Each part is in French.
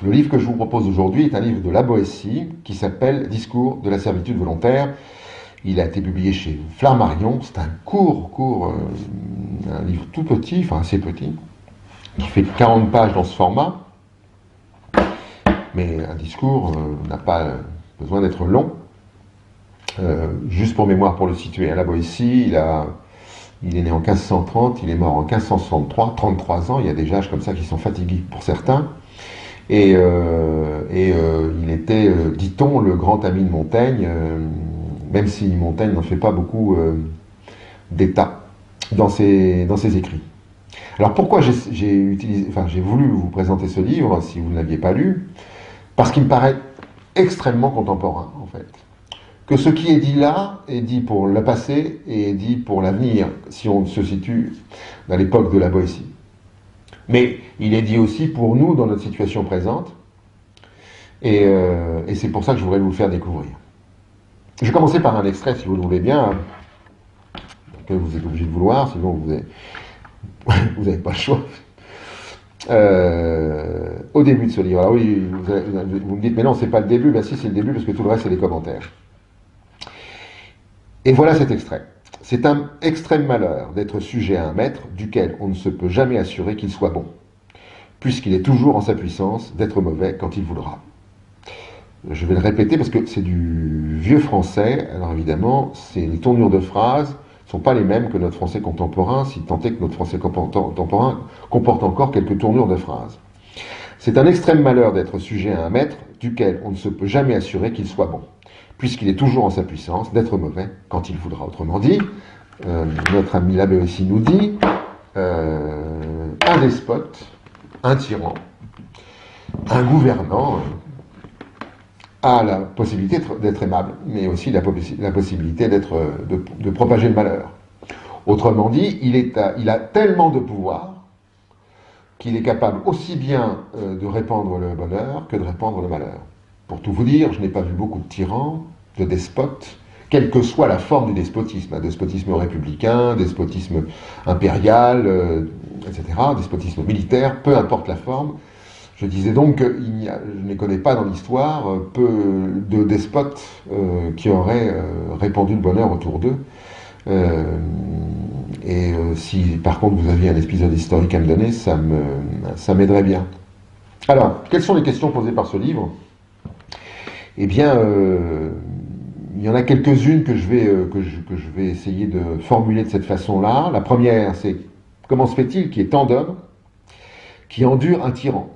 Le livre que je vous propose aujourd'hui est un livre de La Boétie qui s'appelle Discours de la servitude volontaire. Il a été publié chez Flammarion. C'est un un livre tout petit, enfin assez petit, qui fait 40 pages dans ce format. Mais un discours n'a pas besoin d'être long. Juste pour mémoire, pour le situer, à La Boétie, il est né en 1530, il est mort en 1563, 33 ans. Il y a des âges comme ça qui sont fatigués pour certains. Il était, dit-on, le grand ami de Montaigne, même si Montaigne n'en fait pas beaucoup d'état dans ses écrits. Alors pourquoi j'ai voulu vous présenter ce livre, si vous ne l'aviez pas lu? Parce qu'il me paraît extrêmement contemporain, en fait. Que ce qui est dit là est dit pour le passé et est dit pour l'avenir, si on se situe dans l'époque de la Boétie. Mais il est dit aussi pour nous dans notre situation présente, et c'est pour ça que je voudrais vous le faire découvrir. Je vais commencer par un extrait, si vous le voulez bien, que vous êtes obligé de vouloir, sinon vous n'avez pas le choix. Au début de ce livre. Alors oui, vous me dites, mais non, c'est pas le début. Ben si, c'est le début, parce que tout le reste, c'est les commentaires. Et voilà cet extrait. C'est un extrême malheur d'être sujet à un maître duquel on ne se peut jamais assurer qu'il soit bon, puisqu'il est toujours en sa puissance d'être mauvais quand il voudra. Je vais le répéter parce que c'est du vieux français. Alors évidemment, les tournures de phrases ne sont pas les mêmes que notre français contemporain, si tant est que notre français contemporain comporte encore quelques tournures de phrases. C'est un extrême malheur d'être sujet à un maître duquel on ne se peut jamais assurer qu'il soit bon, puisqu'il est toujours en sa puissance d'être mauvais quand il voudra. Autrement dit, notre ami La Boétie nous dit un despote, un tyran, un gouvernant a la possibilité d'être aimable, mais aussi la possibilité de propager le malheur. Autrement dit, il a tellement de pouvoir qu'il est capable aussi bien de répandre le bonheur que de répandre le malheur. Pour tout vous dire, je n'ai pas vu beaucoup de tyrans, de despotes, quelle que soit la forme du despotisme, un despotisme républicain, despotisme impérial, etc., despotisme militaire, peu importe la forme. Je disais donc que je ne connais pas dans l'histoire peu de despotes qui auraient répandu le bonheur autour d'eux. Si par contre vous aviez un épisode historique à me donner, ça m'aiderait bien. Alors, quelles sont les questions posées par ce livre? Eh bien, il y en a quelques-unes que je vais essayer de formuler de cette façon-là. La première, c'est comment se fait-il qu'il y ait tant d'hommes qui endurent un tyran?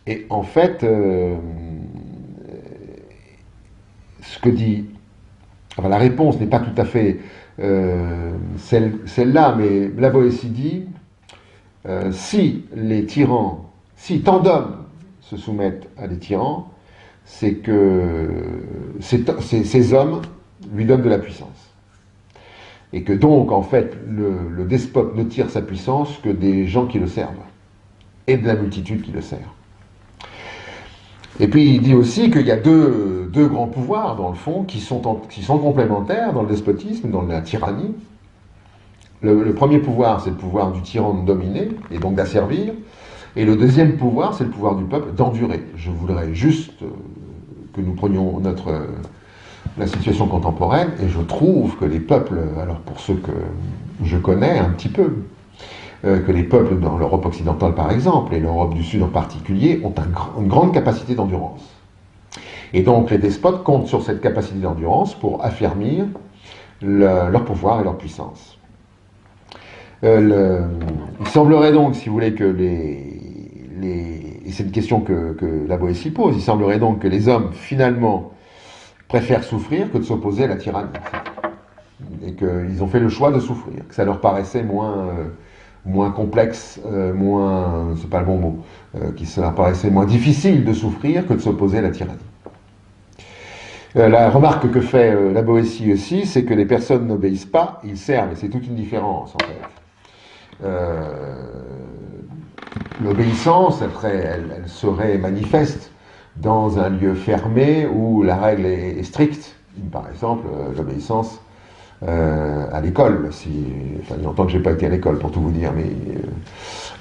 Et en fait, ce que dit... Enfin, la réponse n'est pas tout à fait celle-là, mais La Boétie dit si tant d'hommes se soumettent à des tyrans, c'est que ces hommes lui donnent de la puissance. Et que donc, en fait, le despote ne tire sa puissance que des gens qui le servent, et de la multitude qui le sert. Et puis il dit aussi qu'il y a deux grands pouvoirs, dans le fond, qui sont complémentaires dans le despotisme, dans la tyrannie. Le premier pouvoir, c'est le pouvoir du tyran de dominer, et donc d'asservir. Et le deuxième pouvoir, c'est le pouvoir du peuple d'endurer. Je voudrais juste que nous prenions la situation contemporaine, et je trouve que les peuples, alors pour ceux que je connais un petit peu, que les peuples dans l'Europe occidentale par exemple, et l'Europe du Sud en particulier, ont une grande capacité d'endurance. Et donc les despotes comptent sur cette capacité d'endurance pour affermir leur pouvoir et leur puissance. Il semblerait donc, si vous voulez, que et c'est une question que La Boétie pose, il semblerait donc que les hommes, finalement, préfèrent souffrir que de s'opposer à la tyrannie. Et qu'ils ont fait le choix de souffrir, que ça leur paraissait moins complexe, c'est pas le bon mot, qui leur paraissait moins difficile de souffrir que de s'opposer à la tyrannie. La remarque que fait La Boétie aussi, c'est que les personnes n'obéissent pas, ils servent, et c'est toute une différence en fait. L'obéissance, elle serait manifeste dans un lieu fermé où la règle est stricte. Par exemple, l'obéissance à l'école. Enfin, il y a longtemps que je n'ai pas été à l'école, pour tout vous dire, mais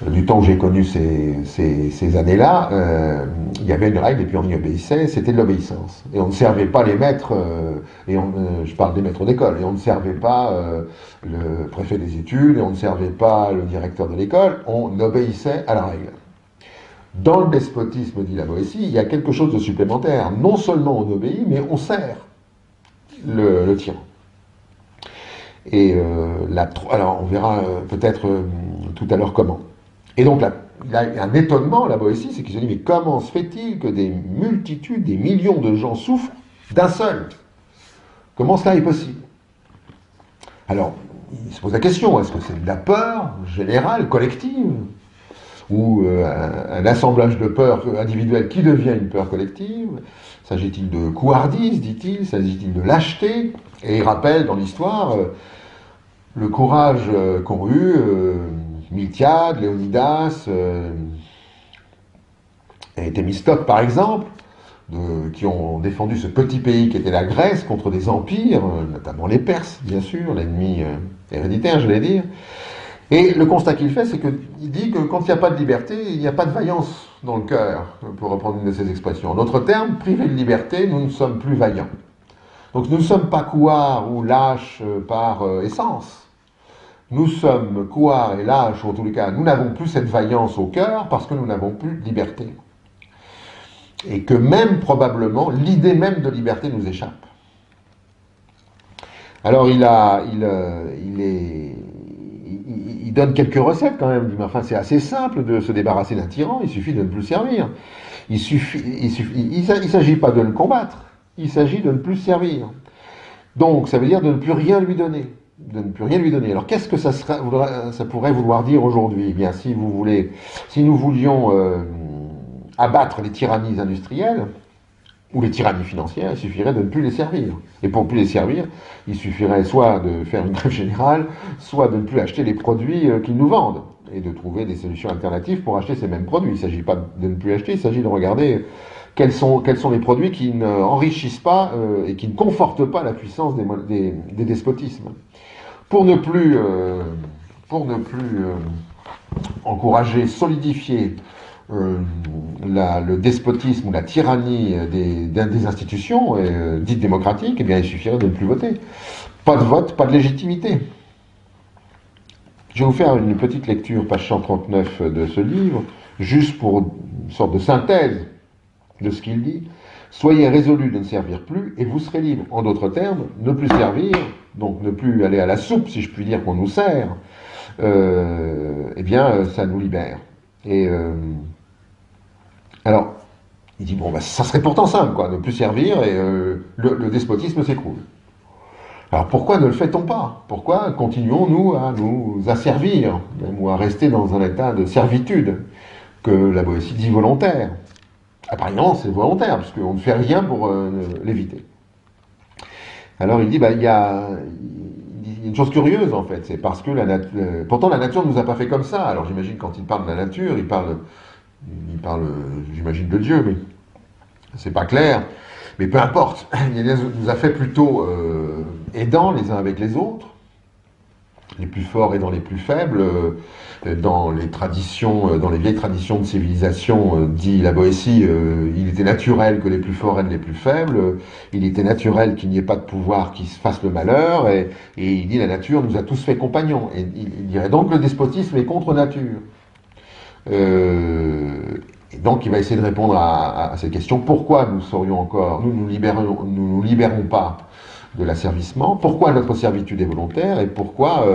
du temps où j'ai connu ces années-là, il y avait une règle, et puis on y obéissait, c'était de l'obéissance. Et on ne servait pas les maîtres, je parle des maîtres d'école, et on ne servait pas le préfet des études, et on ne servait pas le directeur de l'école, on obéissait à la règle. Dans le despotisme, dit la Boétie, il y a quelque chose de supplémentaire. Non seulement on obéit, mais on sert le tyran. Et alors on verra peut-être tout à l'heure comment. Et donc il y a un étonnement, la Boétie, c'est qu'il se dit, mais comment se fait-il que des multitudes, des millions de gens souffrent d'un seul? Comment cela est possible? Alors, il se pose la question, est-ce que c'est de la peur générale, collective, ou un assemblage de peurs individuelles qui devient une peur collective? S'agit-il de couardise, dit-il? S'agit-il de lâcheté? Et il rappelle dans l'histoire le courage qu'ont eu Miltiade, Léonidas, et Thémistocle par exemple, qui ont défendu ce petit pays qui était la Grèce contre des empires, notamment les Perses, bien sûr, l'ennemi héréditaire, je vais dire. Et le constat qu'il fait, c'est qu'il dit que quand il n'y a pas de liberté, il n'y a pas de vaillance dans le cœur, pour reprendre une de ses expressions. En d'autres termes, privés de liberté, nous ne sommes plus vaillants. Donc nous ne sommes pas couards ou lâches par essence. Nous sommes couards et lâches, ou en tous les cas, nous n'avons plus cette vaillance au cœur parce que nous n'avons plus de liberté. Et que même, probablement, l'idée même de liberté nous échappe. Alors il donne quelques recettes quand même. Mais enfin, c'est assez simple de se débarrasser d'un tyran, il suffit de ne plus le servir. Il ne s'agit pas de le combattre, il s'agit de ne plus servir. Donc ça veut dire de ne plus rien lui donner. De ne plus rien lui donner. Alors qu'est-ce que ça pourrait vouloir dire aujourd'hui? Eh bien, si nous voulions abattre les tyrannies industrielles, ou les tyrannies financières, il suffirait de ne plus les servir. Et pour ne plus les servir, il suffirait soit de faire une grève générale, soit de ne plus acheter les produits qu'ils nous vendent, et de trouver des solutions alternatives pour acheter ces mêmes produits. Il ne s'agit pas de ne plus acheter, il s'agit de regarder quels sont les produits qui n'enrichissent pas et qui ne confortent pas la puissance des despotismes. Pour ne plus encourager, solidifier le despotisme ou la tyrannie des institutions dites démocratiques, eh bien, il suffirait de ne plus voter. Pas de vote, pas de légitimité. Je vais vous faire une petite lecture, page 139 de ce livre, juste pour une sorte de synthèse de ce qu'il dit. Soyez résolus de ne servir plus et vous serez libres. En d'autres termes, ne plus servir, donc ne plus aller à la soupe, si je puis dire, qu'on nous sert, eh bien, ça nous libère. Et alors, il dit, bon, bah, ça serait pourtant simple, quoi, ne plus servir et le despotisme s'écroule. Alors pourquoi ne le fait-on pas? Pourquoi continuons-nous à nous asservir, même, ou à rester dans un état de servitude, que la Boétie dit volontaire? Apparemment, c'est volontaire, puisqu'on ne fait rien pour l'éviter. Alors il dit, bah, il y a une chose curieuse, en fait, c'est parce que pourtant la nature ne nous a pas fait comme ça. Alors j'imagine, quand il parle de la nature, il parle j'imagine, de Dieu, mais c'est pas clair. Mais peu importe, il nous a fait plutôt aidants les uns avec les autres, les plus forts aidant les plus faibles. Dans les traditions, dans les vieilles traditions de civilisation, dit la Boétie, il était naturel que les plus forts aident les plus faibles, il était naturel qu'il n'y ait pas de pouvoir qui se fasse le malheur, et il dit la nature nous a tous fait compagnons. Et il dirait donc que le despotisme est contre nature. Et donc il va essayer de répondre à cette question. Pourquoi nous nous libérons pas de l'asservissement? Pourquoi notre servitude est volontaire? Et pourquoi,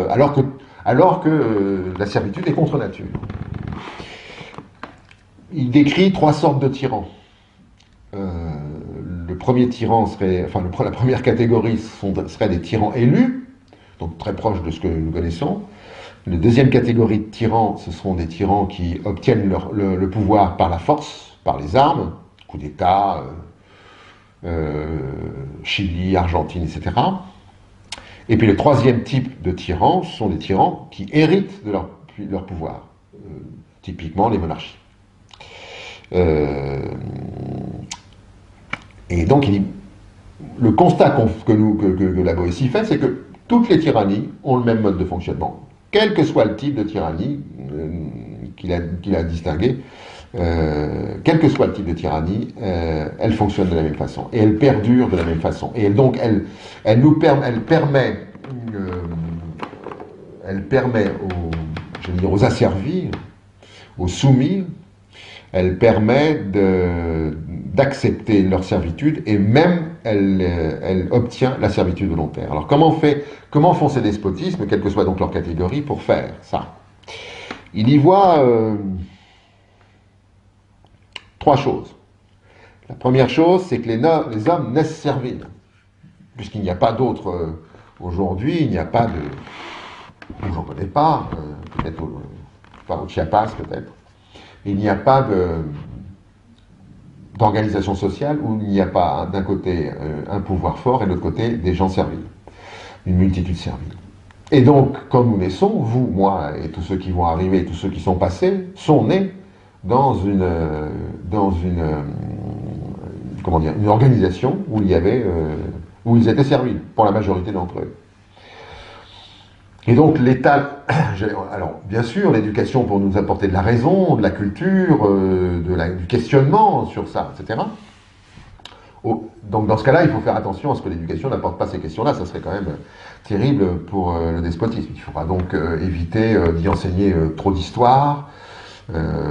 alors que la servitude est contre nature? Il décrit trois sortes de tyrans. Le premier tyran la première catégorie serait des tyrans élus, donc très proches de ce que nous connaissons. La deuxième catégorie de tyrans, ce seront des tyrans qui obtiennent le pouvoir par la force, par les armes, coup d'État, Chili, Argentine, etc. Et puis le troisième type de tyrans, ce sont des tyrans qui héritent de leur pouvoir, typiquement les monarchies. Et donc le constat que la Boétie fait, c'est que Toutes les tyrannies ont le même mode de fonctionnement, quel que soit le type de tyrannie qu'il a distingué. Quel que soit le type de tyrannie, elle fonctionne de la même façon et elle perdure de la même façon. Et donc elle permet aux asservis, aux soumis, elle permet d'accepter leur servitude et même elle obtient la servitude volontaire. Alors comment font ces despotismes, quelle que soit donc leur catégorie, pour faire ça? Il y voit trois choses. La première chose, c'est que les hommes naissent serviles, puisqu'il n'y a pas d'autre aujourd'hui, il n'y a pas de... j'en connais pas, peut-être au Chiapas peut-être, il n'y a pas d'organisation sociale où il n'y a pas d'un côté un pouvoir fort et de l'autre côté des gens serviles, une multitude servile. Et donc, quand nous naissons, vous, moi et tous ceux qui vont arriver, tous ceux qui sont passés, sont nés dans une organisation où où ils étaient serviles, pour la majorité d'entre eux. Et donc l'État, alors bien sûr, l'éducation pour nous apporter de la raison, de la culture, du questionnement sur ça, etc. Donc dans ce cas-là, il faut faire attention à ce que l'éducation n'apporte pas ces questions-là, ça serait quand même terrible pour le despotisme. Il faudra donc éviter d'y enseigner trop d'histoire,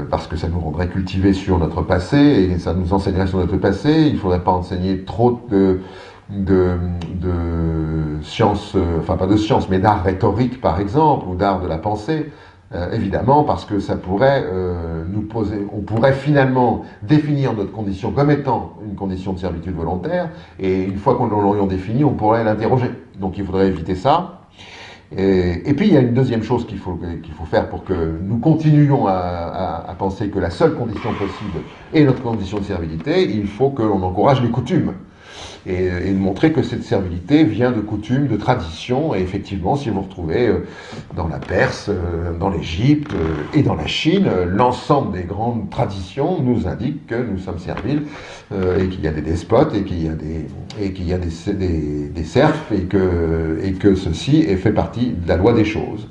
parce que ça nous rendrait cultivés sur notre passé, et ça nous enseignerait sur notre passé. Il ne faudrait pas enseigner trop de sciences, enfin pas de sciences, mais d'art rhétorique par exemple, ou d'art de la pensée, évidemment, parce que ça pourrait nous poser, on pourrait finalement définir notre condition comme étant une condition de servitude volontaire, et une fois qu'on l'aurait définie, on pourrait l'interroger. Donc il faudrait éviter ça. Et puis il y a une deuxième chose qu'il faut faire pour que nous continuions à penser que la seule condition possible est notre condition de servilité. Il faut que l'on encourage les coutumes et montrer que cette servilité vient de coutumes, de traditions. Et effectivement, si vous retrouvez dans la Perse, dans l'Égypte et dans la Chine, l'ensemble des grandes traditions nous indiquent que nous sommes serviles et qu'il y a des despotes et qu'il y a des serfs et que ceci fait partie de la loi des choses.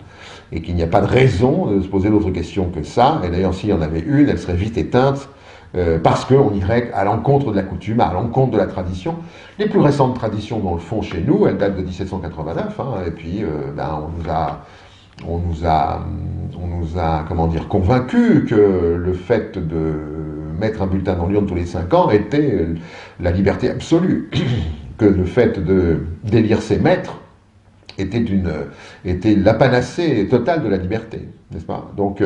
Et qu'il n'y a pas de raison de se poser d'autre question que ça. Et d'ailleurs, s'il y en avait une, elle serait vite éteinte parce qu'on irait à l'encontre de la coutume, à l'encontre de la tradition. Les plus récentes traditions, dans le fond, chez nous, elles datent de 1789, hein, et puis on nous a, comment dire, convaincus que le fait de mettre un bulletin dans l'urne tous les 5 ans était la liberté absolue, que le fait d'élire ses maîtres était la panacée totale de la liberté, n'est-ce pas? Donc,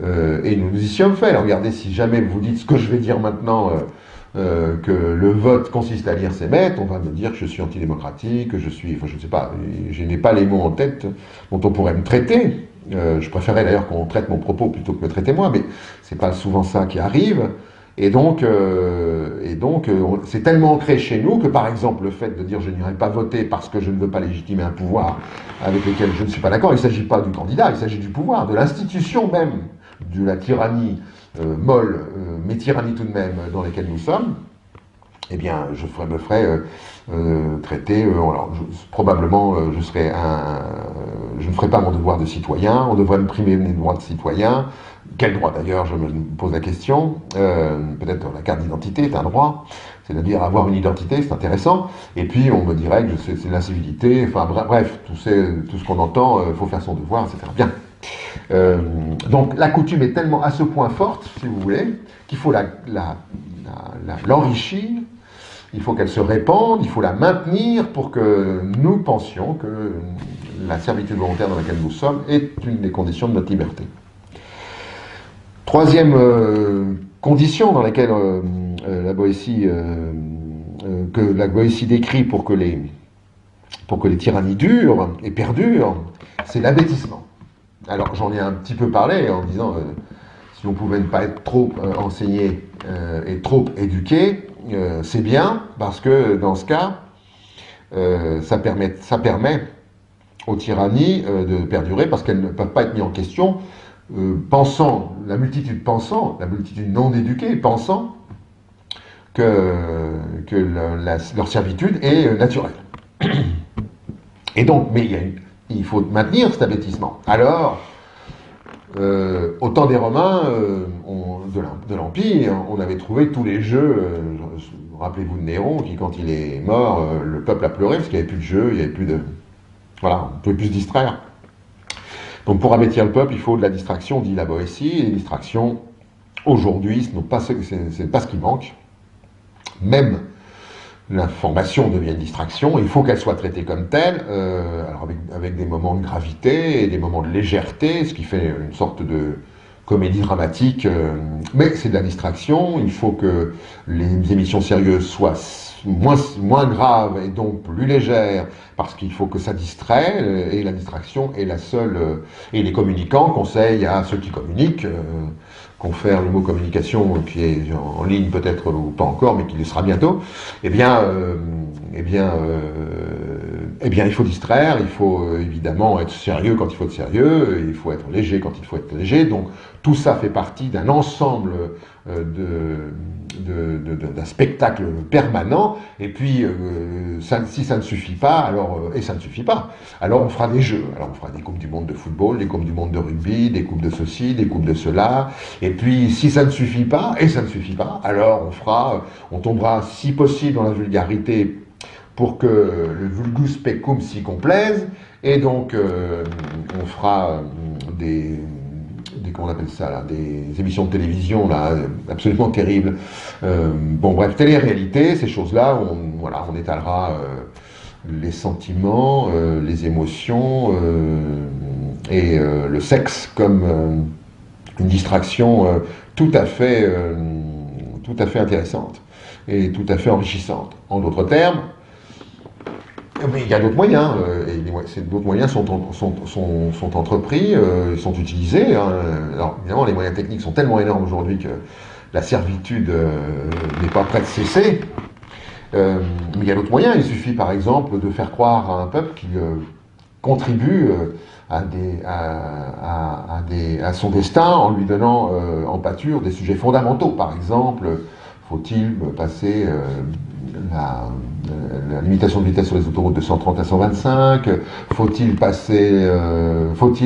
et nous y sommes faits. Alors, regardez, si jamais vous dites ce que je vais dire maintenant, que le vote consiste à lire ses maîtres, on va me dire que je suis antidémocratique, que je suis, enfin je ne sais pas, je n'ai pas les mots en tête dont on pourrait me traiter. Je préférerais d'ailleurs qu'on traite mon propos plutôt que me traiter moi, mais c'est pas souvent ça qui arrive. Et donc c'est tellement ancré chez nous que, par exemple, le fait de dire je n'irai pas voter parce que je ne veux pas légitimer un pouvoir avec lequel je ne suis pas d'accord, il ne s'agit pas du candidat, il s'agit du pouvoir, de l'institution même, de la tyrannie molle, mais tyrannie tout de même dans laquelle nous sommes, eh bien, je me ferais traiter, probablement, je ne ferai pas mon devoir de citoyen, on devrait me primer mes droits de citoyen. Quel droit d'ailleurs, je me pose la question. Peut-être la carte d'identité est un droit, c'est-à-dire avoir une identité, c'est intéressant. Et puis on me dirait que c'est l'incivilité, enfin bref, tout ce qu'on entend, il faut faire son devoir, etc. Bien. Donc la coutume est tellement à ce point forte, si vous voulez, qu'il faut l'enrichir, il faut qu'elle se répande, il faut la maintenir pour que nous pensions que la servitude volontaire dans laquelle nous sommes est une des conditions de notre liberté. Troisième condition dans laquelle la Boétie décrit pour que les tyrannies durent et perdurent, c'est l'abêtissement. Alors j'en ai un petit peu parlé en disant si on pouvait ne pas être trop enseigné et trop éduqué, c'est bien, parce que dans ce cas, ça permet aux tyrannies de perdurer, parce qu'elles ne peuvent pas être mises en question, la multitude non éduquée pensant que leur servitude est naturelle. Et donc, mais il faut maintenir cet abêtissement. Alors, au temps des Romains, de l'Empire, on avait trouvé tous les jeux. Rappelez-vous de Néron, qui, quand il est mort, le peuple a pleuré parce qu'il n'y avait plus de jeu, il n'y avait plus de. Voilà, on ne pouvait plus se distraire. Donc, pour abêtir le peuple, il faut de la distraction, dit la Boétie. Et les distractions, aujourd'hui, ce n'est pas ce qui manque. Même l'information devient une distraction, il faut qu'elle soit traitée comme telle, alors avec des moments de gravité et des moments de légèreté, ce qui fait une sorte de comédie dramatique, mais c'est de la distraction, il faut que les émissions sérieuses soient moins graves et donc plus légères, parce qu'il faut que ça distrait, et la distraction est la seule, et les communicants conseillent à ceux qui communiquent, confère le mot communication qui est en ligne peut-être ou pas encore, mais qui le sera bientôt, il faut distraire, il faut évidemment être sérieux quand il faut être sérieux, il faut être léger quand il faut être léger, donc tout ça fait partie d'un ensemble d'un spectacle permanent, et puis si ça ne suffit pas, et ça ne suffit pas, alors on fera des jeux, alors on fera des coupes du monde de football, des coupes du monde de rugby, des coupes de ceci, des coupes de cela, et puis si ça ne suffit pas, et ça ne suffit pas, alors on tombera si possible dans la vulgarité pour que le vulgus pecum s'y complaise, et donc on fera comment on appelle ça là, des émissions de télévision là, absolument terribles. Bon bref, télé-réalité, ces choses-là, on étalera les sentiments, les émotions et le sexe comme une distraction tout à fait intéressante et tout à fait enrichissante. En d'autres termes, mais il y a d'autres moyens, et d'autres moyens sont entrepris, sont utilisés. Hein. Alors évidemment, les moyens techniques sont tellement énormes aujourd'hui que la servitude n'est pas près de cesser. Mais il y a d'autres moyens. Il suffit par exemple de faire croire à un peuple qu'il contribue à son destin en lui donnant en pâture des sujets fondamentaux. Par exemple, faut-il passer la limitation de vitesse sur les autoroutes de 130 à 125? Faut-il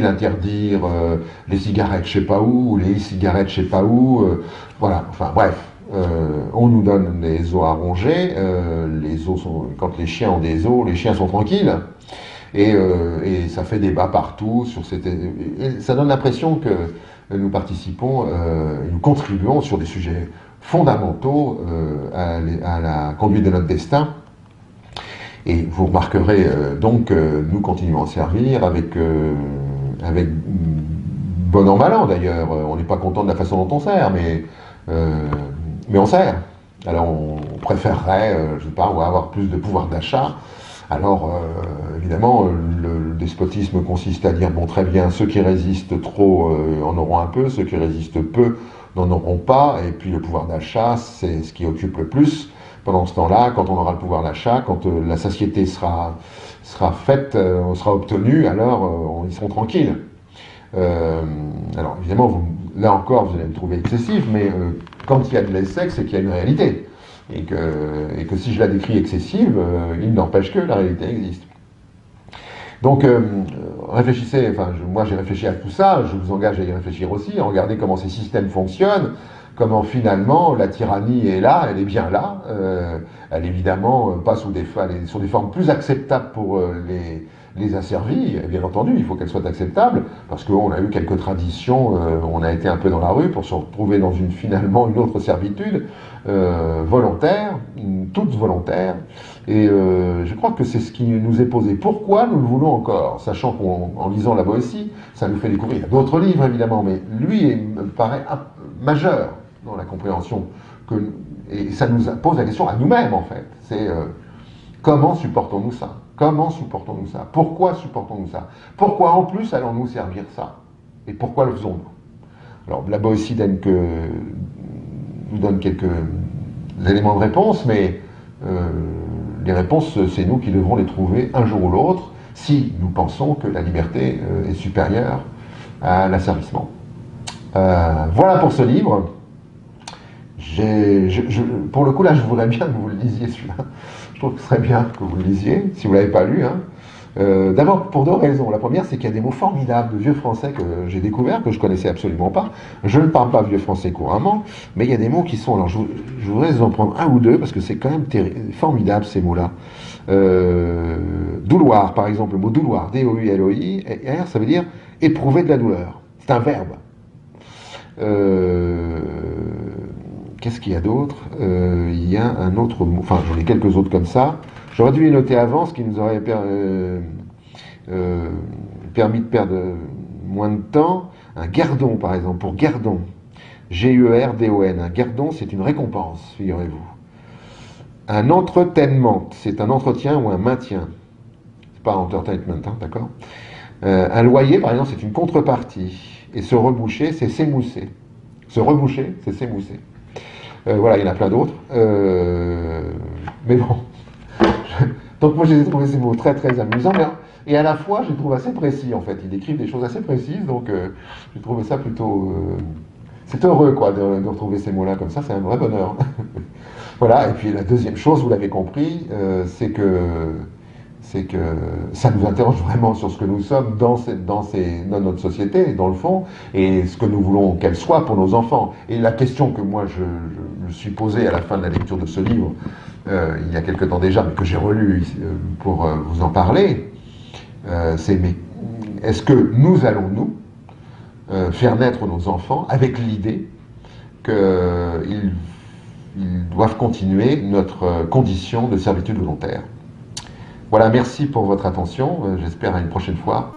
interdire les cigarettes je sais pas où, ou les e-cigarettes je sais pas où? Voilà, enfin bref. On nous donne des os à ronger, quand les chiens ont des os, les chiens sont tranquilles, et ça fait débat partout, et ça donne l'impression que nous participons, nous contribuons sur des sujets fondamentaux à la conduite de notre destin. Et vous remarquerez donc que nous continuons à servir avec bon an mal an d'ailleurs. On n'est pas content de la façon dont on sert, mais on sert. Alors on préférerait, je sais pas, avoir plus de pouvoir d'achat. Alors évidemment, le despotisme consiste à dire, bon très bien, ceux qui résistent trop en auront un peu, ceux qui résistent peu n'en auront pas, et puis le pouvoir d'achat, c'est ce qui occupe le plus. Pendant ce temps-là, quand on aura le pouvoir d'achat, quand la satiété sera faite, sera obtenue, alors ils seront tranquilles. Alors évidemment, là encore, vous allez me trouver excessif, mais quand il y a de l'essai, c'est qu'il y a une réalité. Et que si je la décris excessive, il n'empêche que la réalité existe. Donc, réfléchissez, moi j'ai réfléchi à tout ça, je vous engage à y réfléchir aussi, à regarder comment ces systèmes fonctionnent, comment finalement la tyrannie est là, elle est bien là, elle est évidemment pas sur des formes plus acceptables pour les asservis, et bien entendu, il faut qu'elle soit acceptable, parce qu'on a eu quelques traditions, on a été un peu dans la rue pour se retrouver dans finalement une autre servitude, volontaire, toute volontaire, et je crois que c'est ce qui nous est posé. Pourquoi nous le voulons encore? Sachant qu'en lisant la Boétie, ça nous fait découvrir, il y a d'autres livres évidemment, mais lui me paraît majeur dans la compréhension, et ça nous pose la question à nous-mêmes en fait, c'est comment supportons-nous ça? Comment supportons-nous ça? Pourquoi supportons-nous ça? Pourquoi en plus allons-nous servir ça? Et pourquoi le faisons-nous? Alors la Boétie nous donne quelques éléments de réponse, mais les réponses, c'est nous qui devrons les trouver un jour ou l'autre, si nous pensons que la liberté est supérieure à l'asservissement. Voilà pour ce livre. Pour le coup, là, je voudrais bien que vous le lisiez, celui-là. Je trouve que ce serait bien que vous le lisiez, si vous ne l'avez pas lu. Hein. D'abord, pour deux raisons. La première, c'est qu'il y a des mots formidables de vieux français que j'ai découverts, que je connaissais absolument pas. Je ne parle pas vieux français couramment, mais il y a des mots qui sont... Alors, je voudrais vous en prendre un ou deux, parce que c'est quand même formidable, ces mots-là. Douloir, par exemple, le mot douloir, D-O-U-L-O-I-R, ça veut dire éprouver de la douleur. C'est un verbe. Euh, Qu'est-ce qu'il y a d'autre? Il y a un autre mot, enfin j'en ai quelques autres comme ça. J'aurais dû les noter avant, ce qui nous aurait permis de perdre moins de temps. Un guerdon, par exemple, pour guerdon. G-E-R-D-O-N. Un guerdon, c'est une récompense, figurez-vous. Un entretènement, c'est un entretien ou un maintien. C'est pas entertainment, hein, d'accord? Un loyer, par exemple, c'est une contrepartie. Et se reboucher, c'est s'émousser. Se reboucher, c'est s'émousser. Voilà, il y en a plein d'autres. Mais bon. Donc moi, j'ai trouvé ces mots très très amusants. Et à la fois, je les trouve assez précis, en fait. Ils décrivent des choses assez précises. Donc, j'ai trouvé ça plutôt... c'est heureux, quoi, de retrouver ces mots-là comme ça. C'est un vrai bonheur. Voilà. Et puis, la deuxième chose, vous l'avez compris, c'est que ça nous interroge vraiment sur ce que nous sommes dans notre société, dans le fond, et ce que nous voulons qu'elle soit pour nos enfants. Et la question que moi je me suis posée à la fin de la lecture de ce livre, il y a quelque temps déjà, mais que j'ai relu pour vous en parler, c'est mais est-ce que nous allons, nous, faire naître nos enfants avec l'idée qu'ils doivent continuer notre condition de servitude volontaire? Voilà, merci pour votre attention. J'espère à une prochaine fois.